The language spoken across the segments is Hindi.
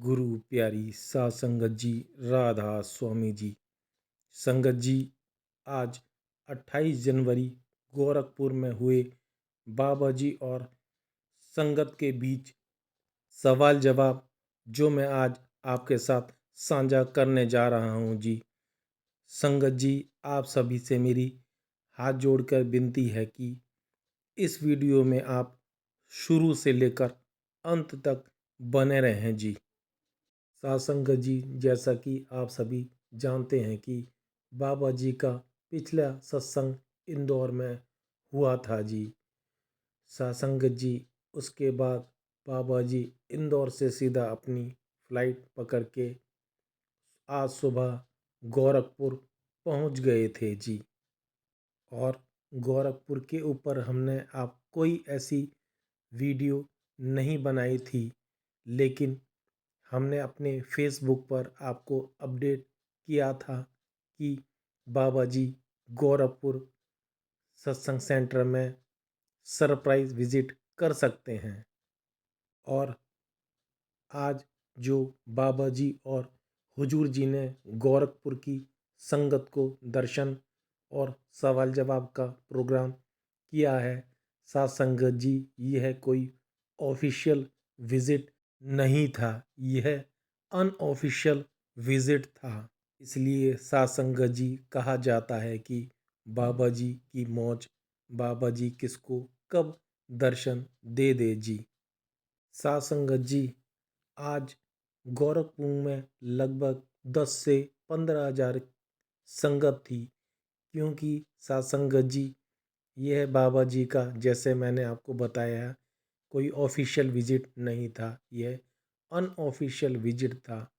गुरु प्यारी साध संगत जी, राधा स्वामी जी। संगत जी, आज 28 जनवरी गोरखपुर में हुए बाबा जी और संगत के बीच सवाल जवाब जो मैं आज आपके साथ साझा करने जा रहा हूं जी। संगत जी, आप सभी से मेरी हाथ जोड़कर विनती है कि इस वीडियो में आप शुरू से लेकर अंत तक बने रहें जी। साथ संगत जी, जैसा कि आप सभी जानते हैं कि बाबा जी का पिछला सत्संग इंदौर में हुआ था जी। साथ संगत जी, उसके बाद बाबा जी इंदौर से सीधा अपनी फ्लाइट पकड़ के आज सुबह गोरखपुर पहुंच गए थे जी। और गोरखपुर के ऊपर हमने आप कोई ऐसी वीडियो नहीं बनाई थी, लेकिन हमने अपने फेसबुक पर आपको अपडेट किया था कि बाबा जी गोरखपुर सत्संग सेंटर में सरप्राइज विजिट कर सकते हैं। और आज जो बाबा जी और हुजूर जी ने गोरखपुर की संगत को दर्शन और सवाल जवाब का प्रोग्राम किया है, साथ संगत जी, यह कोई ऑफिशियल विजिट नहीं था, यह अनऑफिशियल विजिट था। इसलिए साथ संगत जी, कहा जाता है कि बाबा जी की मौज, बाबा जी किसको कब दर्शन दे दे जी। साथ संगत जी, आज गोरखपुर में लगभग 10 से 15,000 संगत थी, क्योंकि साथ संगत जी, यह बाबा जी का, जैसे मैंने आपको बताया, कोई ऑफिशियल विजिट नहीं था, यह अनऑफिशियल विजिट था।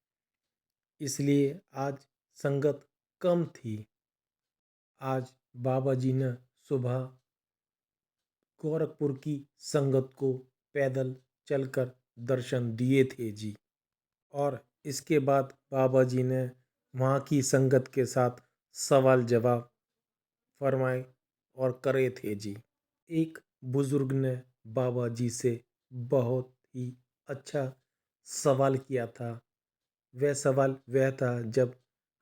इसलिए आज संगत कम थी। आज बाबा जी ने सुबह गोरखपुर की संगत को पैदल चलकर दर्शन दिए थे जी। और इसके बाद बाबा जी ने वहाँ की संगत के साथ सवाल जवाब फरमाए और करे थे जी। एक बुजुर्ग ने बाबा जी से बहुत ही अच्छा सवाल किया था। वह सवाल वह था जब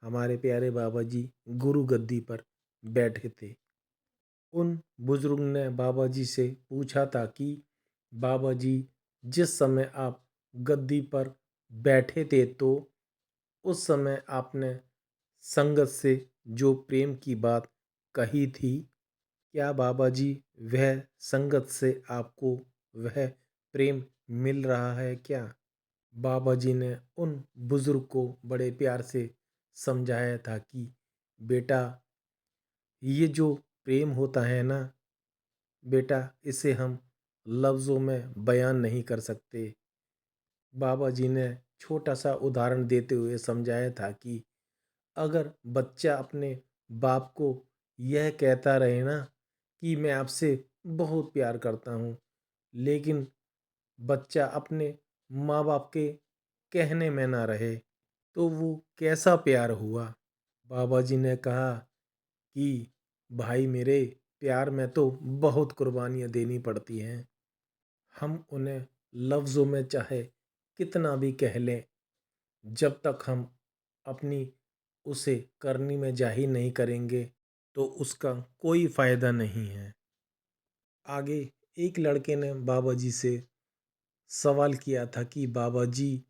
हमारे प्यारे बाबा जी गुरु गद्दी पर बैठे थे। उन बुजुर्ग ने बाबा जी से पूछा था कि बाबा जी, जिस समय आप गद्दी पर बैठे थे तो उस समय आपने संगत से जो प्रेम की बात कही थी, क्या बाबा जी वह संगत से आपको वह प्रेम मिल रहा है क्या? बाबा जी ने उन बुजुर्ग को बड़े प्यार से समझाया था कि बेटा, ये जो प्रेम होता है ना बेटा, इसे हम लफ्ज़ों में बयान नहीं कर सकते। बाबा जी ने छोटा सा उदाहरण देते हुए समझाया था कि अगर बच्चा अपने बाप को यह कहता रहे ना कि मैं आपसे बहुत प्यार करता हूँ, लेकिन बच्चा अपने माँ बाप के कहने में ना रहे, तो वो कैसा प्यार हुआ। बाबा जी ने कहा कि भाई मेरे, प्यार में तो बहुत कुर्बानियाँ देनी पड़ती हैं। हम उन्हें लफ्ज़ों में चाहे कितना भी कह लें, जब तक हम अपनी उसे करनी में जाहिर नहीं करेंगे तो उसका कोई फ़ायदा नहीं है। आगे एक लड़के ने बाबा जी से सवाल किया था कि बाबा जी,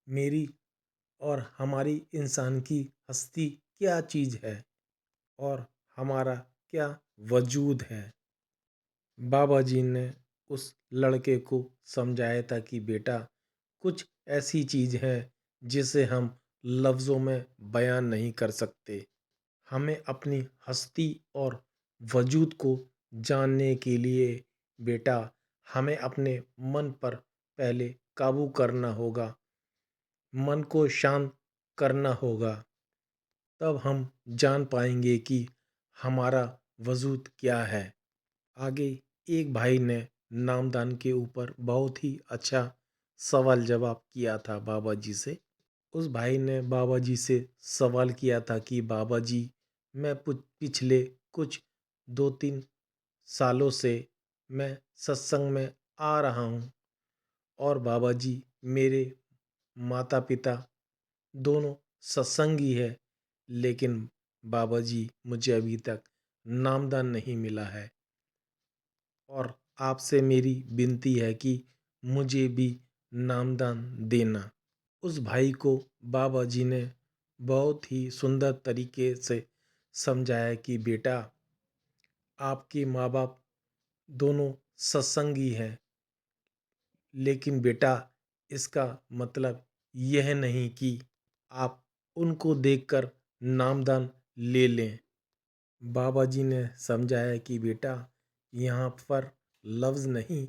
मेरी और हमारी इंसान की हस्ती क्या चीज़ है और हमारा क्या वजूद है। बाबा जी ने उस लड़के को समझाया था कि बेटा, कुछ ऐसी चीज़ है जिसे हम लफ्ज़ों में बयान नहीं कर सकते। हमें अपनी हस्ती और वजूद को जानने के लिए बेटा, हमें अपने मन पर पहले काबू करना होगा, मन को शांत करना होगा। तब हम जान पाएंगे कि हमारा वजूद क्या है। आगे एक भाई ने नामदान के ऊपर बहुत ही अच्छा सवाल जवाब किया था बाबा जी से। उस भाई ने बाबा जी से सवाल किया था कि बाबा जी, मैं पिछले कुछ 2-3 सालों से मैं सत्संग में आ रहा हूँ और बाबा जी, मेरे माता पिता दोनों सत्संगी है, लेकिन बाबा जी मुझे अभी तक नामदान नहीं मिला है और आपसे मेरी विनती है कि मुझे भी नामदान देना। उस भाई को बाबा जी ने बहुत ही सुंदर तरीके से समझाया कि बेटा, आपके माँ बाप दोनों सत्संगी हैं, लेकिन बेटा इसका मतलब यह नहीं कि आप उनको देखकर नामदान ले लें। बाबा जी ने समझाया कि बेटा, यहाँ पर लफ्ज़ नहीं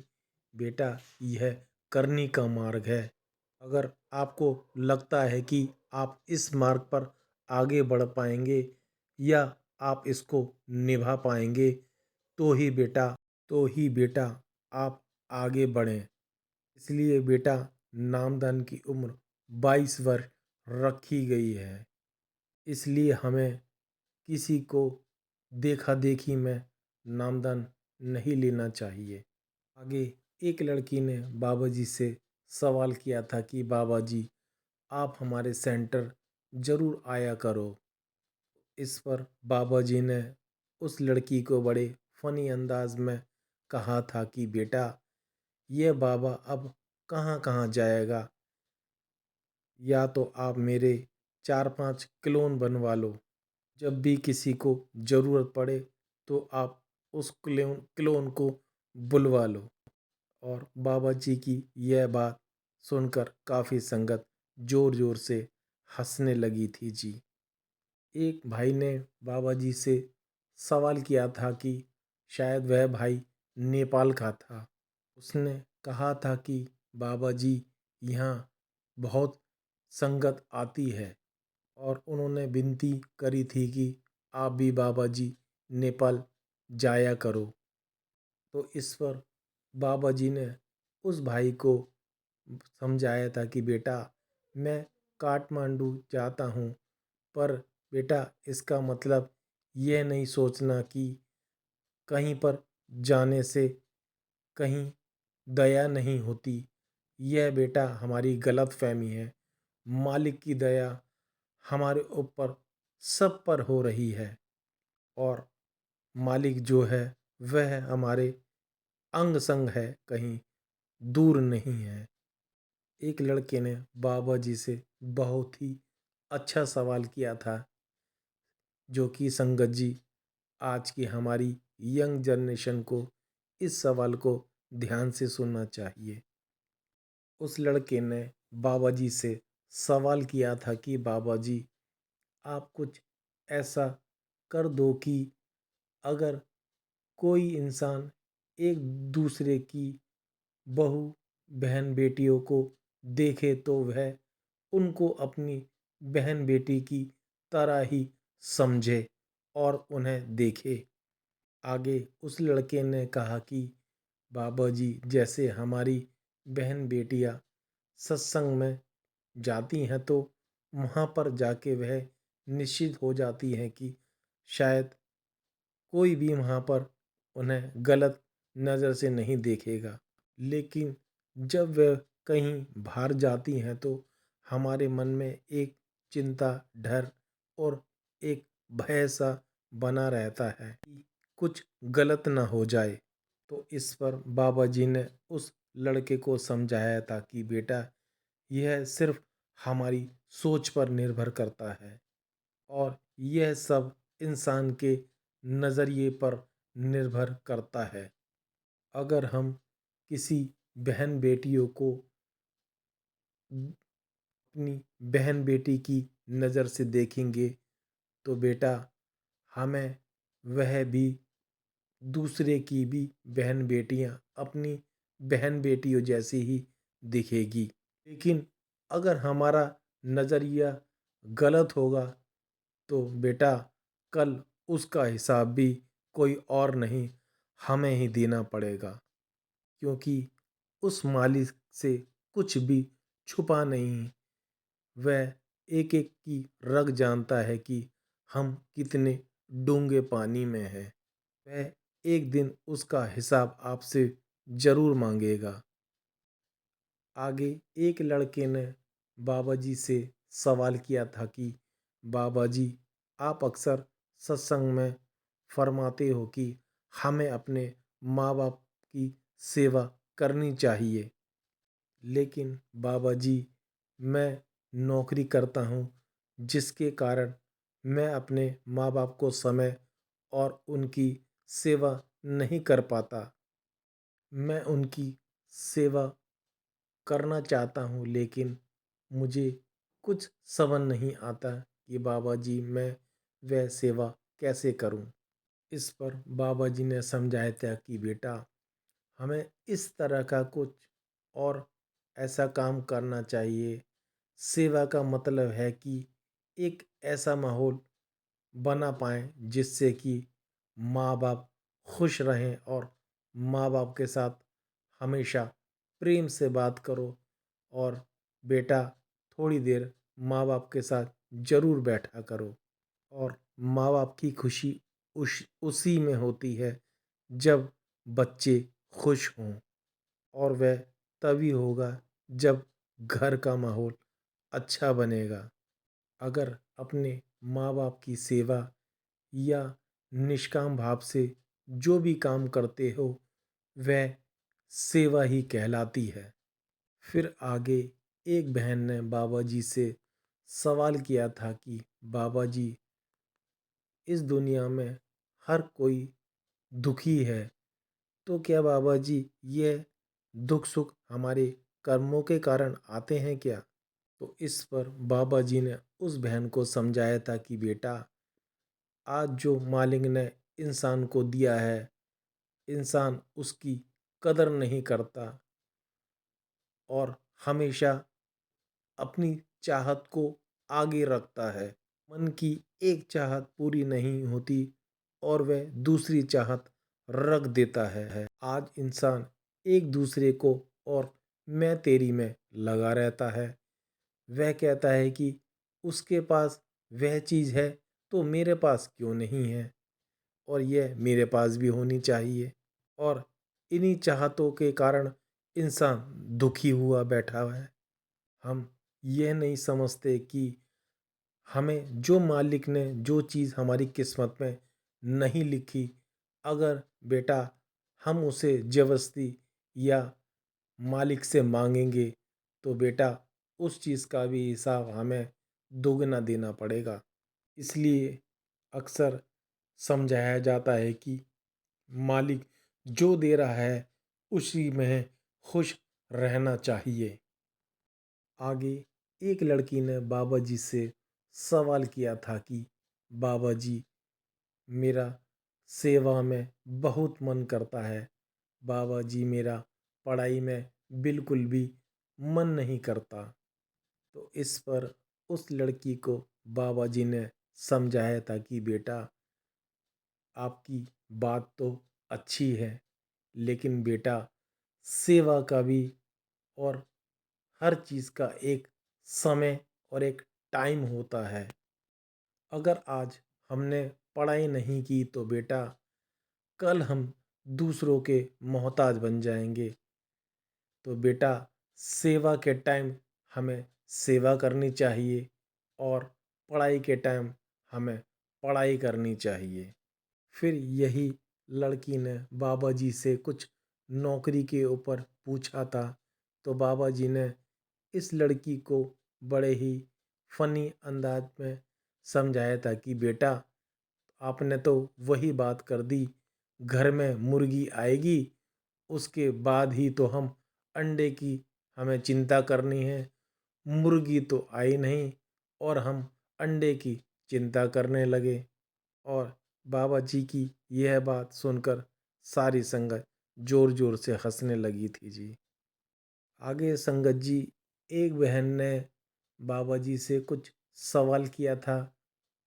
बेटा, यह करनी का मार्ग है। अगर आपको लगता है कि आप इस मार्ग पर आगे बढ़ पाएंगे या आप इसको निभा पाएंगे, तो ही बेटा आप आगे बढ़ें। इसलिए बेटा, नामदान की उम्र 22 वर्ष रखी गई है। इसलिए हमें किसी को देखा देखी में नामदान नहीं लेना चाहिए। आगे एक लड़की ने बाबा जी से सवाल किया था कि बाबा जी, आप हमारे सेंटर ज़रूर आया करो। इस पर बाबा जी ने उस लड़की को बड़े फनी अंदाज में कहा था कि बेटा, ये बाबा अब कहाँ कहाँ जाएगा, या तो आप मेरे 4-5 क्लोन बनवा लो। जब भी किसी को ज़रूरत पड़े तो आप उस क्लोन को बुलवा लो। और बाबा जी की यह बात सुनकर काफ़ी संगत ज़ोर ज़ोर से हंसने लगी थी जी। एक भाई ने बाबा जी से सवाल किया था कि शायद वह भाई नेपाल का था। उसने कहा था कि बाबा जी, यहाँ बहुत संगत आती है, और उन्होंने विनती करी थी कि आप भी बाबा जी नेपाल जाया करो। तो इस पर बाबा जी ने उस भाई को समझाया था कि बेटा, मैं काठमांडू जाता हूँ, पर बेटा इसका मतलब यह नहीं सोचना कि कहीं पर जाने से कहीं दया नहीं होती। यह बेटा हमारी गलत फहमी है। मालिक की दया हमारे ऊपर सब पर हो रही है, और मालिक जो है वह हमारे अंग संग है, कहीं दूर नहीं है। एक लड़के ने बाबा जी से बहुत ही अच्छा सवाल किया था, जो कि संगत जी आज की हमारी यंग जनरेशन को इस सवाल को ध्यान से सुनना चाहिए। उस लड़के ने बाबा जी से सवाल किया था कि बाबा जी, आप कुछ ऐसा कर दो कि अगर कोई इंसान एक दूसरे की बहू बहन बेटियों को देखे तो वह उनको अपनी बहन बेटी की तरह ही समझे और उन्हें देखे। आगे उस लड़के ने कहा कि बाबा जी, जैसे हमारी बहन बेटियां सत्संग में जाती हैं तो वहाँ पर जाके वह निश्चित हो जाती हैं कि शायद कोई भी वहाँ पर उन्हें गलत नज़र से नहीं देखेगा। लेकिन जब वह कहीं बाहर जाती हैं तो हमारे मन में एक चिंता, डर और एक भय सा बना रहता है कि कुछ गलत ना हो जाए। तो इस पर बाबा जी ने उस लड़के को समझाया था कि बेटा, यह सिर्फ हमारी सोच पर निर्भर करता है, और यह सब इंसान के नज़रिए पर निर्भर करता है। अगर हम किसी बहन बेटियों को अपनी बहन बेटी की नज़र से देखेंगे तो बेटा, हमें वह भी दूसरे की भी बहन बेटियां अपनी बहन बेटियों जैसी ही दिखेगी। लेकिन अगर हमारा नज़रिया गलत होगा तो बेटा, कल उसका हिसाब भी कोई और नहीं, हमें ही देना पड़ेगा। क्योंकि उस मालिक से कुछ भी छुपा नहीं। वह एक एक की रग जानता है कि हम कितने डूंगे पानी में हैं। वह एक दिन उसका हिसाब आपसे ज़रूर मांगेगा। आगे एक लड़के ने बाबा जी से सवाल किया था कि बाबा जी, आप अक्सर सत्संग में फरमाते हो कि हमें अपने माँ बाप की सेवा करनी चाहिए, लेकिन बाबा जी, मैं नौकरी करता हूँ, जिसके कारण मैं अपने माँ बाप को समय और उनकी सेवा नहीं कर पाता। मैं उनकी सेवा करना चाहता हूँ, लेकिन मुझे कुछ समझ नहीं आता कि बाबा जी, मैं वह सेवा कैसे करूँ। इस पर बाबा जी ने समझाया था कि बेटा, हमें इस तरह का कुछ और ऐसा काम करना चाहिए। सेवा का मतलब है कि एक ऐसा माहौल बना पाएँ जिससे कि माँ बाप खुश रहें, और माँ बाप के साथ हमेशा प्रेम से बात करो। और बेटा, थोड़ी देर माँ बाप के साथ ज़रूर बैठा करो। और माँ बाप की खुशी उसी में होती है जब बच्चे खुश हों, और वह तभी होगा जब घर का माहौल अच्छा बनेगा। अगर अपने माँ बाप की सेवा या निष्काम भाव से जो भी काम करते हो, वह सेवा ही कहलाती है। फिर आगे एक बहन ने बाबा जी से सवाल किया था कि बाबा जी, इस दुनिया में हर कोई दुखी है, तो क्या बाबा जी, ये दुख सुख हमारे कर्मों के कारण आते हैं क्या? तो इस पर बाबा जी ने उस बहन को समझाया था कि बेटा, आज जो मालिक ने इंसान को दिया है, इंसान उसकी कदर नहीं करता, और हमेशा अपनी चाहत को आगे रखता है। मन की एक चाहत पूरी नहीं होती और वह दूसरी चाहत रख देता है। आज इंसान एक दूसरे को और मैं तेरी में लगा रहता है। वह कहता है कि उसके पास वह चीज़ है, तो मेरे पास क्यों नहीं है, और यह मेरे पास भी होनी चाहिए। और इन्हीं चाहतों के कारण इंसान दुखी हुआ बैठा है। हम यह नहीं समझते कि हमें जो मालिक ने जो चीज़ हमारी किस्मत में नहीं लिखी, अगर बेटा हम उसे ज़बरदस्ती या मालिक से मांगेंगे, तो बेटा उस चीज़ का भी हिसाब हमें दोगुना देना पड़ेगा। इसलिए अक्सर समझाया जाता है कि मालिक जो दे रहा है उसी में खुश रहना चाहिए। आगे एक लड़की ने बाबा जी से सवाल किया था कि बाबा जी, मेरा सेवा में बहुत मन करता है। बाबा जी, मेरा पढ़ाई में बिल्कुल भी मन नहीं करता। तो इस पर उस लड़की को बाबा जी ने समझाया था कि बेटा, आपकी बात तो अच्छी है, लेकिन बेटा, सेवा का भी और हर चीज़ का एक समय और एक टाइम होता है। अगर आज हमने पढ़ाई नहीं की, तो बेटा कल हम दूसरों के मोहताज बन जाएंगे। तो बेटा, सेवा के टाइम हमें सेवा करनी चाहिए, और पढ़ाई के टाइम हमें पढ़ाई करनी चाहिए। फिर यही लड़की ने बाबा जी से कुछ नौकरी के ऊपर पूछा था। तो बाबा जी ने इस लड़की को बड़े ही फनी अंदाज में समझाया था कि बेटा, आपने तो वही बात कर दी, घर में मुर्गी आएगी, उसके बाद ही तो हम अंडे की हमें चिंता करनी है। मुर्गी तो आई नहीं और हम अंडे की चिंता करने लगे। और बाबा जी की यह बात सुनकर सारी संगत जोर जोर से हंसने लगी थी जी। आगे संगत जी, एक बहन ने बाबा जी से कुछ सवाल किया था।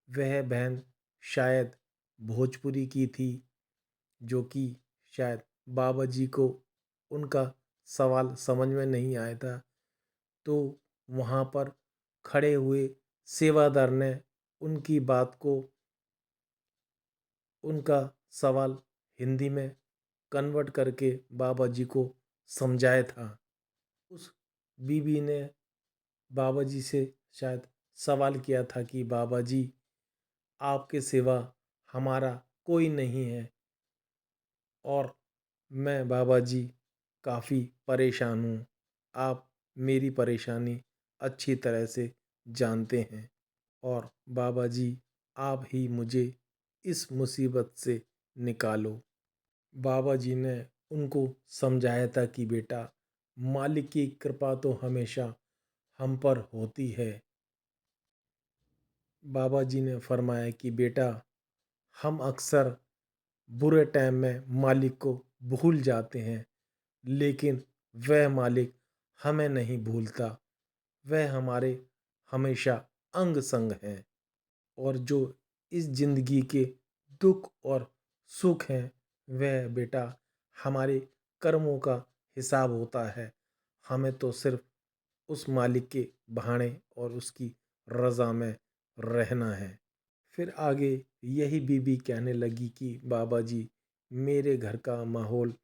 वह बहन शायद भोजपुरी की थी, जो कि शायद बाबा जी को उनका सवाल समझ में नहीं आया था। तो वहाँ पर खड़े हुए सेवादार ने उनकी बात को, उनका सवाल हिंदी में कन्वर्ट करके बाबा जी को समझाया था। उस बीबी ने बाबा जी से शायद सवाल किया था कि बाबा जी, आपके सिवा हमारा कोई नहीं है और मैं बाबा जी काफ़ी परेशान हूँ। आप मेरी परेशानी अच्छी तरह से जानते हैं और बाबा जी, आप ही मुझे इस मुसीबत से निकालो। बाबा जी ने उनको समझाया था कि बेटा, मालिक की कृपा तो हमेशा हम पर होती है। बाबा जी ने फरमाया कि बेटा, हम अक्सर बुरे टाइम में मालिक को भूल जाते हैं, लेकिन वह मालिक हमें नहीं भूलता। वह हमारे हमेशा अंग संग हैं और जो इस जिंदगी के दुख और सुख हैं, वह बेटा हमारे कर्मों का हिसाब होता है। हमें तो सिर्फ उस मालिक के भाने और उसकी रज़ा में रहना है। फिर आगे यही बीबी कहने लगी कि बाबा जी, मेरे घर का माहौल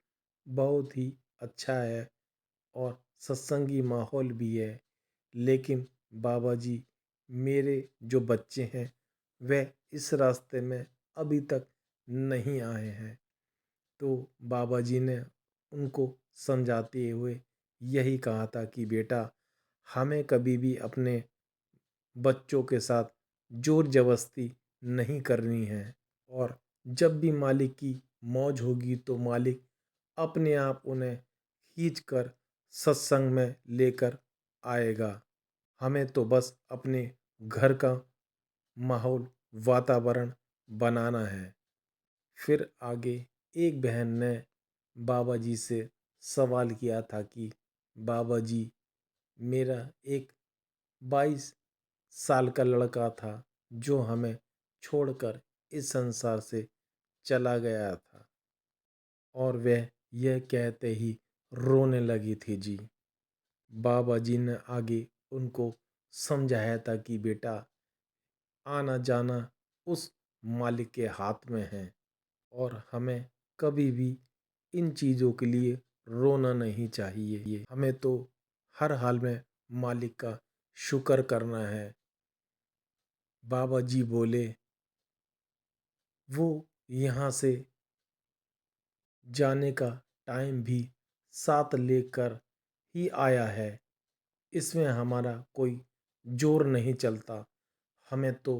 बहुत ही अच्छा है और सत्संगी माहौल भी है, लेकिन बाबा जी, मेरे जो बच्चे हैं वह इस रास्ते में अभी तक नहीं आए हैं। तो बाबा जी ने उनको समझाते हुए यही कहा था कि बेटा, हमें कभी भी अपने बच्चों के साथ जोर जबरदस्ती नहीं करनी है और जब भी मालिक की मौज होगी तो मालिक अपने आप उन्हें खींच कर सत्संग में लेकर आएगा। हमें तो बस अपने घर का माहौल, वातावरण बनाना है। फिर आगे एक बहन ने बाबा जी से सवाल किया था कि बाबा जी, मेरा एक 22 साल का लड़का था जो हमें छोड़कर इस संसार से चला गया था और वह यह कहते ही रोने लगी थी जी। बाबा जी ने आगे उनको समझाया था कि बेटा, आना जाना उस मालिक के हाथ में है और हमें कभी भी इन चीज़ों के लिए रोना नहीं चाहिए। हमें तो हर हाल में मालिक का शुक्र करना है। बाबा जी बोले, वो यहाँ से जाने का टाइम भी साथ लेकर ही आया है। इसमें हमारा कोई जोर नहीं चलता। हमें तो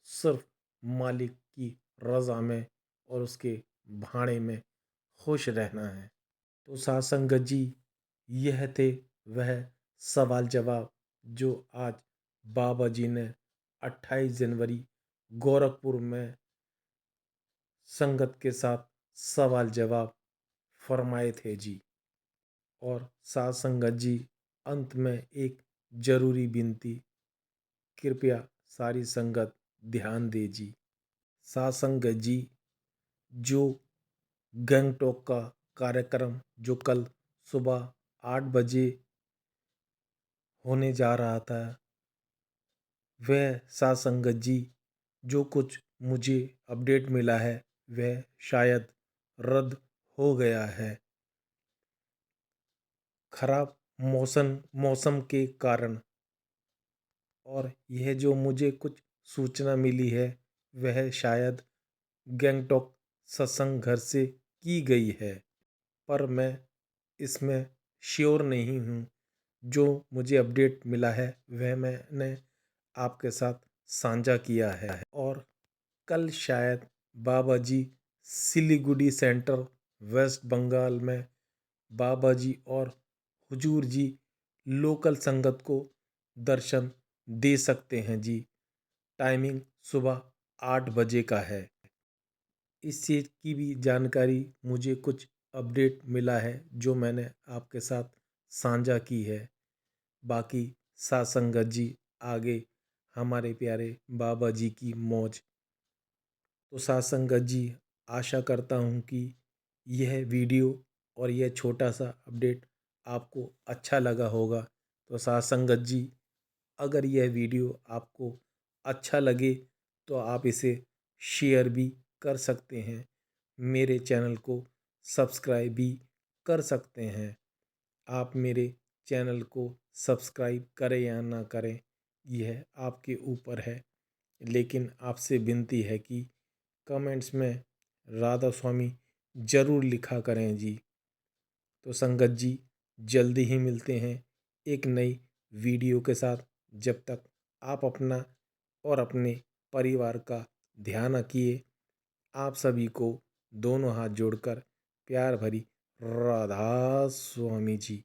सिर्फ मालिक की रज़ा में और उसके भाड़े में खुश रहना है। तो साथ संगत जी, यह थे वह सवाल जवाब जो आज बाबा जी ने 28 जनवरी गोरखपुर में संगत के साथ सवाल जवाब फरमाए थे जी। और साथ संगत जी, अंत में एक जरूरी विनती, कृपया सारी संगत ध्यान दे जी। साथ संगत जी, जो गैंगटॉक का कार्यक्रम जो कल सुबह 8 बजे होने जा रहा था, वह साथ संगत जी, जो कुछ मुझे अपडेट मिला है वह शायद रद्द हो गया है। खराब मौसम के कारण। और यह जो मुझे कुछ सूचना मिली है वह शायद गैंगटॉक सत्संग घर से की गई है, पर मैं इसमें श्योर नहीं हूँ। जो मुझे अपडेट मिला है वह मैंने आपके साथ साझा किया है। और कल शायद बाबा जी सिलीगुड़ी सेंट्रल वेस्ट बंगाल में बाबा जी और हुजूर जी लोकल संगत को दर्शन दे सकते हैं जी। टाइमिंग सुबह 8 बजे का है। इस चीज़ की भी जानकारी मुझे कुछ अपडेट मिला है जो मैंने आपके साथ साझा की है। बाकी साथ संगत जी, आगे हमारे प्यारे बाबा जी की मौज। तो साथ संगत जी, आशा करता हूँ कि यह वीडियो और यह छोटा सा अपडेट आपको अच्छा लगा होगा। तो साथ संगत जी, अगर यह वीडियो आपको अच्छा लगे तो आप इसे शेयर भी कर सकते हैं। मेरे चैनल को सब्सक्राइब भी कर सकते हैं। आप मेरे चैनल को सब्सक्राइब करें या ना करें यह आपके ऊपर है, लेकिन आपसे विनती है कि कमेंट्स में राधा स्वामी ज़रूर लिखा करें जी। तो संगत जी, जल्दी ही मिलते हैं एक नई वीडियो के साथ। जब तक आप अपना और अपने परिवार का ध्यान रखिए। आप सभी को दोनों हाथ जोड़कर प्यार भरी राधा स्वामी जी।